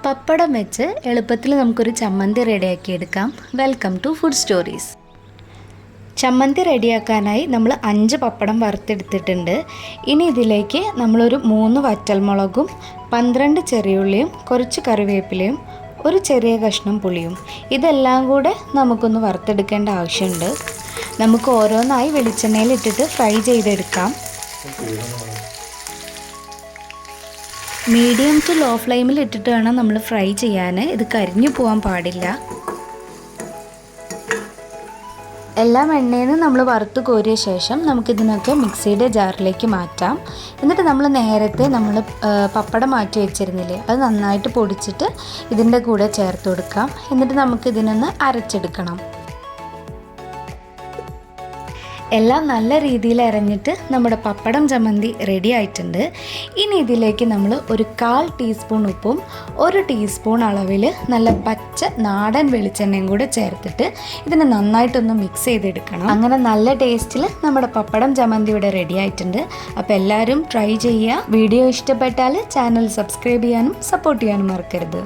പപ്പടം വെച്ച് എളുപ്പത്തിൽ നമുക്കൊരു ചമ്മന്തി റെഡിയാക്കി എടുക്കാം. Welcome to food stories. ചമ്മന്തി റെഡിയാക്കാനായി നമ്മൾ 5 പപ്പടം വറുത്തെടുത്തിട്ടുണ്ട്. ഇനി ഇതിലേക്ക് നമ്മളൊരു 3 വറ്റൽമുളകും 12 ചെറിയുള്ളിയും കുറച്ച് കറിവേപ്പിലയും ഒരു ചെറിയ കഷ്ണം പുളിയും ഇതെല്ലാം കൂടെ നമുക്കൊന്ന് വറുത്തെടുക്കേണ്ട ആവശ്യമുണ്ട്. നമുക്ക് ഓരോന്നായി വെളിച്ചെണ്ണയിലിട്ടിട്ട് ഫ്രൈ ചെയ്തെടുക്കാം. മീഡിയം ടു ലോ ഫ്ലെയിമിൽ ഇട്ടിട്ട് വേണം നമ്മൾ ഫ്രൈ ചെയ്യാൻ. ഇത് കരിഞ്ഞു പോകാൻ പാടില്ല. എല്ലാം എണ്ണയിൽ നിന്ന് നമ്മൾ വറുത്ത് കോരിയ ശേഷം നമുക്കിതിനൊക്കെ മിക്സിയുടെ ജാറിലേക്ക് മാറ്റാം. എന്നിട്ട് നമ്മൾ നേരത്തെ പപ്പടം മാറ്റി വെച്ചിരുന്നില്ലേ, അത് നന്നായിട്ട് പൊടിച്ചിട്ട് ഇതിൻ്റെ കൂടെ ചേർത്ത് കൊടുക്കാം. എന്നിട്ട് നമുക്കിതിനൊന്ന് അരച്ചെടുക്കണം. എല്ലാം നല്ല രീതിയിൽ അരഞ്ഞിട്ട് നമ്മുടെ പപ്പടം ചമ്മന്തി റെഡി ആയിട്ടുണ്ട്. ഇനി ഇതിലേക്ക് നമ്മൾ ഒരു 1/4 ടീസ്പൂൺ ഉപ്പും 1 ടീസ്പൂൺ അളവിൽ നല്ല പച്ച നാടൻ വെളിച്ചെണ്ണയും കൂടെ ചേർത്തിട്ട് ഇതിനെ നന്നായിട്ടൊന്ന് മിക്സ് ചെയ്തെടുക്കണം. അങ്ങനെ നല്ല ടേസ്റ്റിൽ നമ്മുടെ പപ്പടം ചമ്മന്തി ഇവിടെ റെഡി ആയിട്ടുണ്ട്. അപ്പോൾ എല്ലാവരും ട്രൈ ചെയ്യുക. വീഡിയോ ഇഷ്ടപ്പെട്ടാൽ ചാനൽ സബ്സ്ക്രൈബ് ചെയ്യാനും സപ്പോർട്ട് ചെയ്യാനും മറക്കരുത്.